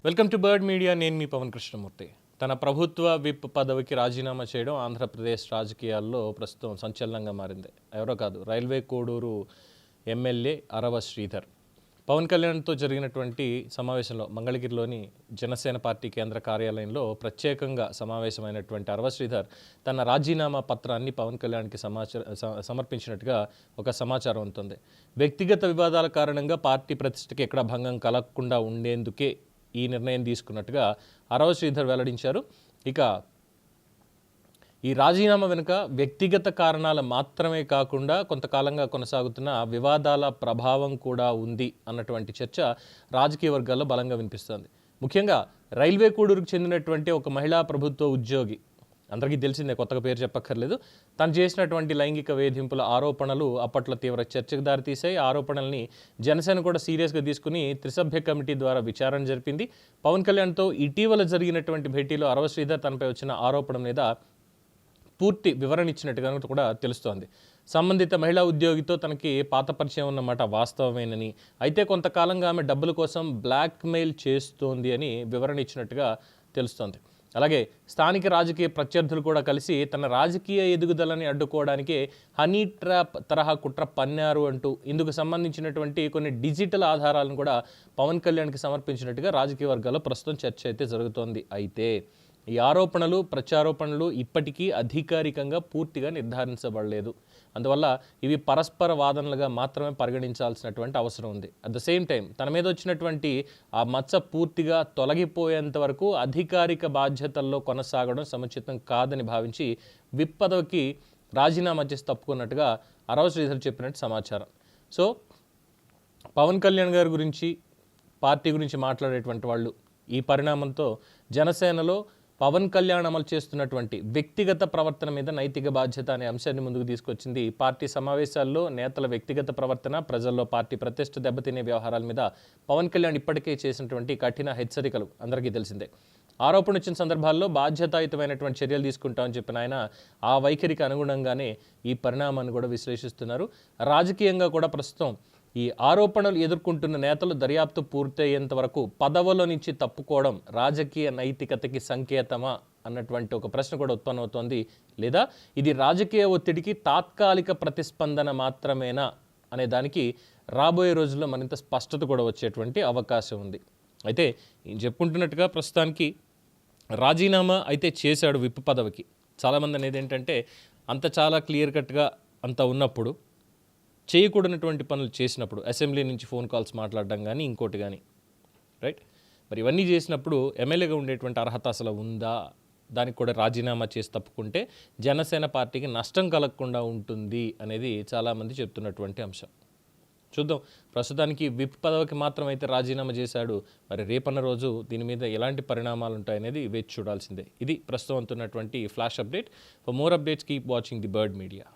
Welcome to bird media. నేను మీ పవన్ కృష్ణమూర్తి. తన ప్రభుత్వ విప్ పదవికి రాజీనామా చేయడం ఆంధ్రప్రదేశ్ రాజకీయాల్లో ప్రస్తుతం సంచలనంగా మారింది. ఎవరో కాదు, రైల్వే కోడూరు ఎమ్మెల్యే అరవ శ్రీధర్. పవన్ కళ్యాణ్తో జరిగినటువంటి సమావేశంలో మంగళగిరిలోని జనసేన పార్టీ కేంద్ర కార్యాలయంలో ప్రత్యేకంగా సమావేశమైనటువంటి అరవ శ్రీధర్ తన రాజీనామా పత్రాన్ని పవన్ కళ్యాణ్కి సమర్పించినట్టుగా ఒక సమాచారం ఉంటుంది. వ్యక్తిగత వివాదాల కారణంగా పార్టీ ప్రతిష్టకి ఎక్కడ భంగం కలగకుండా ఉండేందుకే ఈ నిర్ణయం తీసుకున్నట్టుగా అరవ శ్రీధర్ వెల్లడించారు. ఇక ఈ రాజీనామా వెనుక వ్యక్తిగత కారణాలు మాత్రమే కాకుండా కొంతకాలంగా కొనసాగుతున్న వివాదాల ప్రభావం కూడా ఉంది అన్నటువంటి చర్చ రాజకీయ వర్గాల్లో బలంగా వినిపిస్తోంది. ముఖ్యంగా రైల్వే కోడూరుకు చెందినటువంటి ఒక మహిళా ప్రభుత్వ ఉద్యోగి, అందరికీ తెలిసిందే, కొత్తగా పేరు చెప్పక్కర్లేదు, తను చేసినటువంటి లైంగిక వేధింపుల ఆరోపణలు అప్పట్లో తీవ్ర చర్చకు దారితీశాయి. ఆరోపణల్ని జనసేన కూడా సీరియస్గా తీసుకుని త్రిసభ్య కమిటీ ద్వారా విచారణ జరిపింది. పవన్ కళ్యాణ్తో ఇటీవల జరిగినటువంటి భేటీలో అరవ శ్రీధర్ తనపై వచ్చిన ఆరోపణ మీద పూర్తి వివరణ ఇచ్చినట్టుగా కూడా తెలుస్తోంది. సంబంధిత మహిళా ఉద్యోగితో తనకి పాత పరిచయం ఉన్నమాట వాస్తవమేనని, అయితే కొంతకాలంగా ఆమె డబ్బుల కోసం బ్లాక్మెయిల్ చేస్తోంది అని వివరణ ఇచ్చినట్టుగా తెలుస్తోంది. అలాగే స్థానిక రాజకీయ ప్రత్యర్థులు కూడా కలిసి తన రాజకీయ ఎదుగుదలని అడ్డుకోవడానికే హనీ ట్రాప్ తరహా కుట్ర పన్నారు అంటూ ఇందుకు సంబంధించినటువంటి కొన్ని డిజిటల్ ఆధారాలను కూడా పవన్ కళ్యాణ్కి సమర్పించినట్టుగా రాజకీయ వర్గాల్లో ప్రస్తుతం చర్చ అయితే జరుగుతోంది. అయితే ఈ ఆరోపణలు ప్రత్యారోపణలు ఇప్పటికీ అధికారికంగా పూర్తిగా నిర్ధారించబడలేదు. అందువల్ల ఇవి పరస్పర వాదనలుగా మాత్రమే పరిగణించాల్సినటువంటి అవసరం ఉంది. అట్ ద సేమ్ టైం తన మీద వచ్చినటువంటి ఆ మచ్చ పూర్తిగా తొలగిపోయేంత వరకు అధికారిక బాధ్యతల్లో కొనసాగడం సముచితం కాదని భావించి విప్ పదవికి రాజీనామా చేసి తప్పుకున్నట్టుగా అరవ శ్రీధర్ చెప్పినట్టు సమాచారం. సో పవన్ కళ్యాణ్ గారి గురించి, పార్టీ గురించి మాట్లాడేటువంటి వాళ్ళు ఈ పరిణామంతో జనసేనలో పవన్ కళ్యాణ్ అమలు చేస్తున్నటువంటి వ్యక్తిగత ప్రవర్తన మీద నైతిక బాధ్యత అనే అంశాన్ని ముందుకు తీసుకొచ్చింది. పార్టీ సమావేశాల్లో నేతల వ్యక్తిగత ప్రవర్తన, ప్రజల్లో పార్టీ ప్రతిష్ట దెబ్బతినే వ్యవహారాల మీద పవన్ కళ్యాణ్ ఇప్పటికే చేసినటువంటి కఠిన హెచ్చరికలు అందరికీ తెలిసిందే. ఆరోపణ వచ్చిన సందర్భాల్లో బాధ్యతాయుతమైనటువంటి చర్యలు తీసుకుంటామని చెప్పిన ఆయన ఆ వైఖరికి అనుగుణంగానే ఈ పరిణామాన్ని కూడా విశ్లేషిస్తున్నారు. రాజకీయంగా కూడా ప్రస్తుతం ఈ ఆరోపణలు ఎదుర్కొంటున్న నేతలు దర్యాప్తు పూర్తయ్యేంత వరకు పదవుల నుంచి తప్పుకోవడం రాజకీయ నైతికతకి సంకేతమా అన్నటువంటి ఒక ప్రశ్న కూడా ఉత్పన్నమవుతోంది. లేదా ఇది రాజకీయ ఒత్తిడికి తాత్కాలిక ప్రతిస్పందన మాత్రమేనా అనే దానికి రాబోయే రోజుల్లో మరింత స్పష్టత కూడా వచ్చేటువంటి అవకాశం ఉంది. అయితే చెప్పుకుంటున్నట్టుగా ప్రస్తుతానికి రాజీనామా అయితే చేశాడు విప్ పదవికి. చాలామంది అనేది ఏంటంటే అంత చాలా క్లియర్ కట్గా అంత ఉన్నప్పుడు, చేయకూడనటువంటి పనులు చేసినప్పుడు, అసెంబ్లీ నుంచి ఫోన్ కాల్స్ మాట్లాడడం కానీ ఇంకోటి కానీ, రైట్, మరి ఇవన్నీ చేసినప్పుడు ఎమ్మెల్యేగా ఉండేటువంటి అర్హత అసలు ఉందా? దానికి కూడా రాజీనామా చేసి తప్పుకుంటే జనసేన పార్టీకి నష్టం కలగకుండా ఉంటుంది అనేది చాలామంది చెప్తున్నటువంటి అంశం. చూద్దాం. ప్రస్తుతానికి విప్ పదవికి మాత్రం అయితే రాజీనామా చేశాడు. మరి రేపన్న రోజు దీని మీద ఎలాంటి పరిణామాలు ఉంటాయనేది వేచి చూడాల్సిందే. ఇది ప్రస్తుతం అంటున్నటువంటి flash update. For more updates keep watching the Bird media.